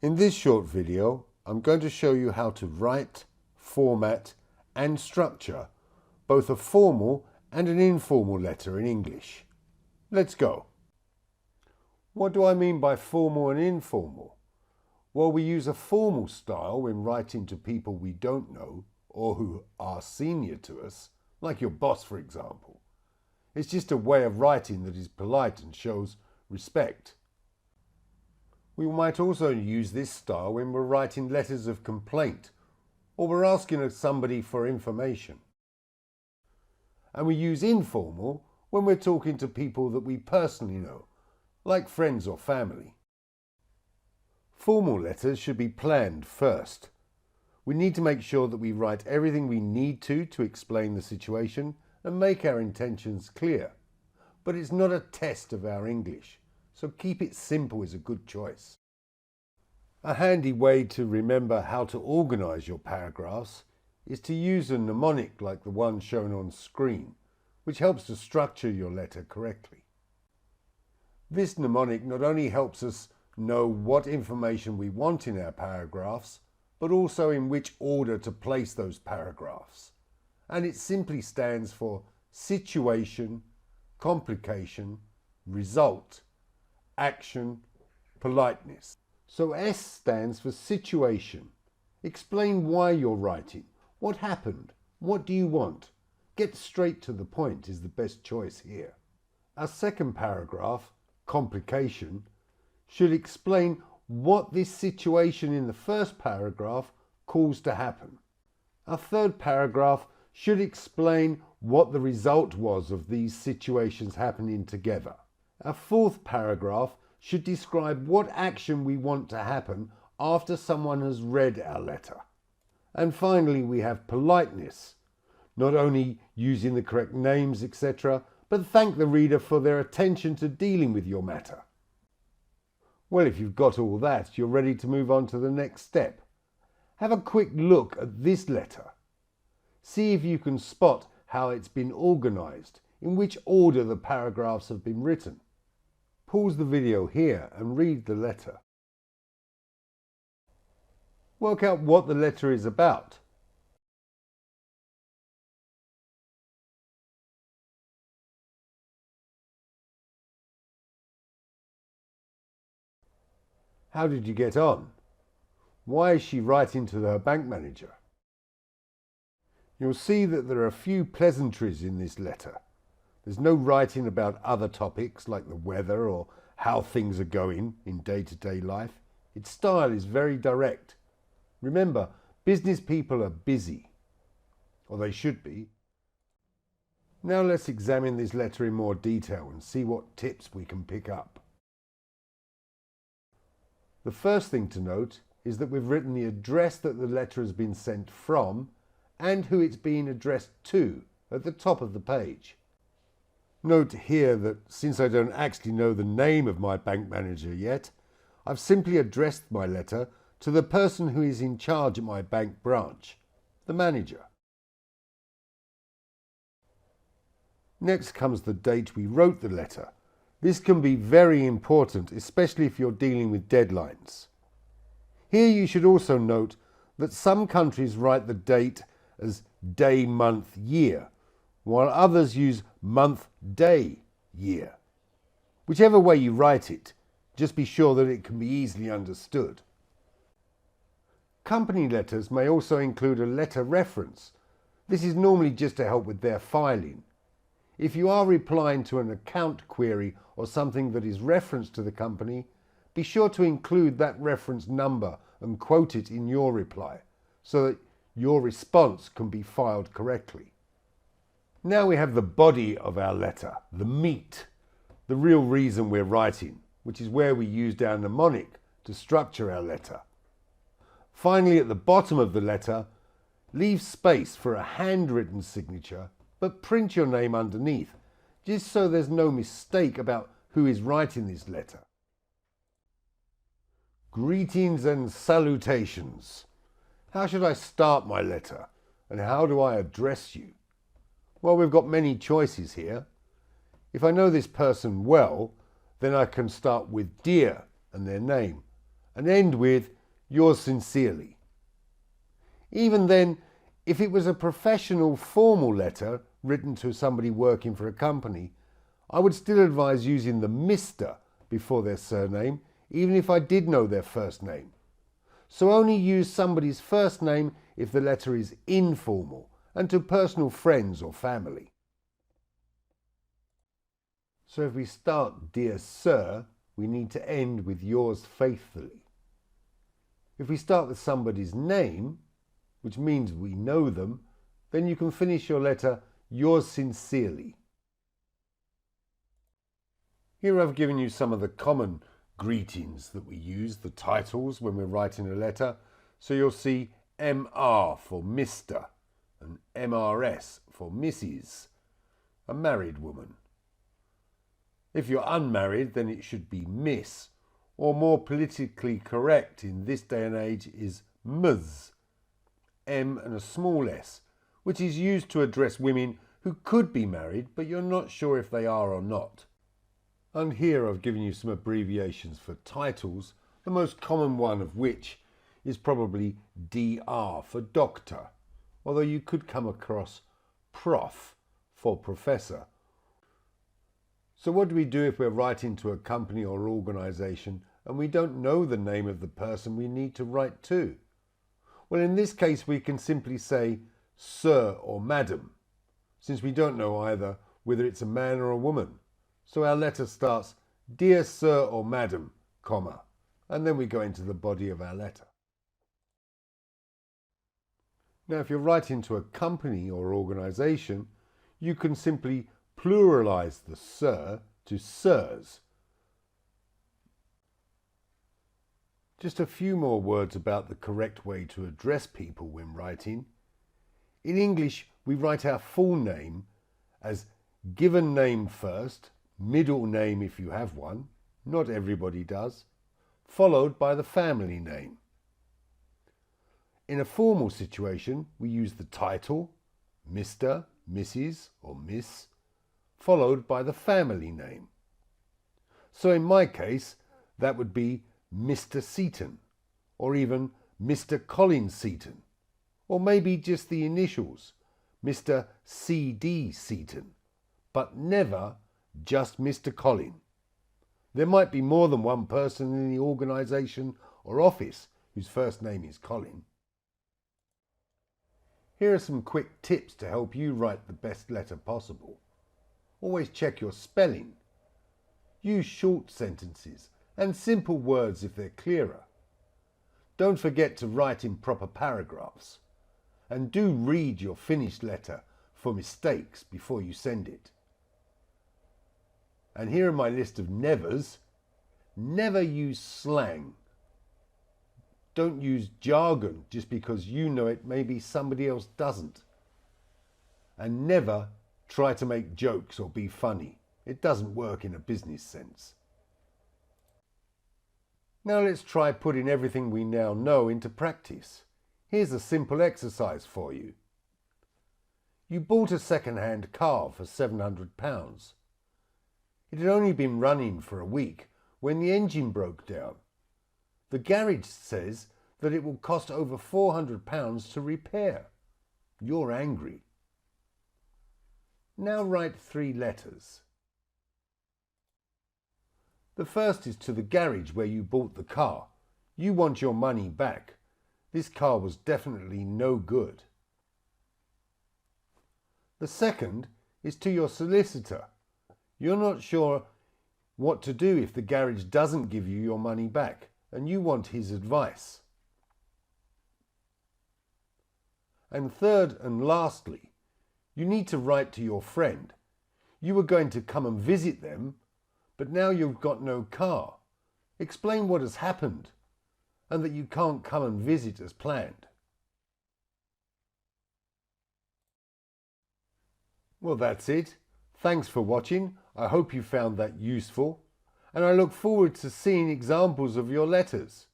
In this short video, I'm going to show you how to write, format and structure both a formal and an informal letter in English. Let's go. What do I mean by formal and informal? Well, we use a formal style when writing to people we don't know or who are senior to us, like your boss, for example. It's just a way of writing that is polite and shows respect. We might also use this style when we're writing letters of complaint or we're asking somebody for information. And we use informal when we're talking to people that we personally know, like friends or family. Formal letters should be planned first. We need to make sure that we write everything we need to explain the situation and make our intentions clear. But it's not a test of our English, so keep it simple is a good choice. A handy way to remember how to organise your paragraphs is to use a mnemonic like the one shown on screen, which helps to structure your letter correctly. This mnemonic not only helps us know what information we want in our paragraphs, but also in which order to place those paragraphs. And it simply stands for situation, complication, result, action, politeness. So S stands for situation. Explain why you're writing. What happened? What do you want? Get straight to the point is the best choice here. Our second paragraph, complication, should explain what this situation in the first paragraph caused to happen. Our third paragraph should explain what the result was of these situations happening together. Our fourth paragraph should describe what action we want to happen after someone has read our letter. And finally, we have politeness, not only using the correct names, etc., but thank the reader for their attention to dealing with your matter. Well, if you've got all that, you're ready to move on to the next step. Have a quick look at this letter. See if you can spot how it's been organised, in which order the paragraphs have been written. Pause the video here and read the letter. Work out what the letter is about. How did you get on? Why is she writing to her bank manager? You'll see that there are a few pleasantries in this letter. There's no writing about other topics like the weather or how things are going in day-to-day life. Its style is very direct. Remember, business people are busy, or they should be. Now let's examine this letter in more detail and see what tips we can pick up. The first thing to note is that we've written the address that the letter has been sent from and who it's being addressed to at the top of the page. Note here that since I don't actually know the name of my bank manager yet, I've simply addressed my letter to the person who is in charge at my bank branch, the manager. Next comes the date we wrote the letter. This can be very important, especially if you're dealing with deadlines. Here you should also note that some countries write the date as day, month, year, while others use month, day, year. Whichever way you write it, just be sure that it can be easily understood. Company letters may also include a letter reference. This is normally just to help with their filing. If you are replying to an account query or something that is referenced to the company, be sure to include that reference number and quote it in your reply so that your response can be filed correctly. Now we have the body of our letter, the meat, the real reason we're writing, which is where we used our mnemonic to structure our letter. Finally, at the bottom of the letter, leave space for a handwritten signature, but print your name underneath, just so there's no mistake about who is writing this letter. Greetings and salutations. How should I start my letter, and how do I address you? Well, we've got many choices here. If I know this person well, then I can start with dear and their name, and end with yours sincerely. Even then, if it was a professional formal letter written to somebody working for a company, I would still advise using the Mr. before their surname, even if I did know their first name. So only use somebody's first name if the letter is informal and to personal friends or family. So if we start Dear Sir, we need to end with yours faithfully. If we start with somebody's name, which means we know them, then you can finish your letter yours sincerely. Here I've given you some of the common greetings that we use, the titles when we're writing a letter. So you'll see MR for Mr. and MRS for Mrs., a married woman. If you're unmarried, then it should be Miss, or more politically correct in this day and age is Ms, M and a small s, which is used to address women who could be married, but you're not sure if they are or not. And here I've given you some abbreviations for titles, the most common one of which is probably DR for doctor, although you could come across Prof for professor. So what do we do if we're writing to a company or organisation and we don't know the name of the person we need to write to? Well, in this case we can simply say Sir or Madam, since we don't know either whether it's a man or a woman. So our letter starts, Dear Sir or Madam, comma, and then we go into the body of our letter. Now, if you're writing to a company or organisation, you can simply pluralise the Sir to Sirs. Just a few more words about the correct way to address people when writing. In English, we write our full name as given name first, middle name if you have one, not everybody does, followed by the family name. In a formal situation, we use the title, Mr., Mrs. or Miss, followed by the family name. So in my case, that would be Mr. Seaton, or even Mr. Colin Seaton, or maybe just the initials, Mr. C.D. Seaton, but never just Mr. Colin. There might be more than one person in the organisation or office whose first name is Colin. Here are some quick tips to help you write the best letter possible. Always check your spelling. Use short sentences and simple words if they're clearer. Don't forget to write in proper paragraphs. And do read your finished letter for mistakes before you send it. And here are my list of nevers. Never use slang. Don't use jargon just because you know it, maybe somebody else doesn't. And never try to make jokes or be funny. It doesn't work in a business sense. Now let's try putting everything we now know into practice. Here's a simple exercise for you. You bought a second-hand car for £700. It had only been running for a week when the engine broke down. The garage says that it will cost over £400 to repair. You're angry. Now write 3 letters. The first is to the garage where you bought the car. You want your money back. This car was definitely no good. The second is to your solicitor. You're not sure what to do if the garage doesn't give you your money back, and you want his advice. And third and lastly, you need to write to your friend. You were going to come and visit them, but now you've got no car. Explain what has happened and that you can't come and visit as planned. Well, that's it. Thanks for watching. I hope you found that useful, and I look forward to seeing examples of your letters.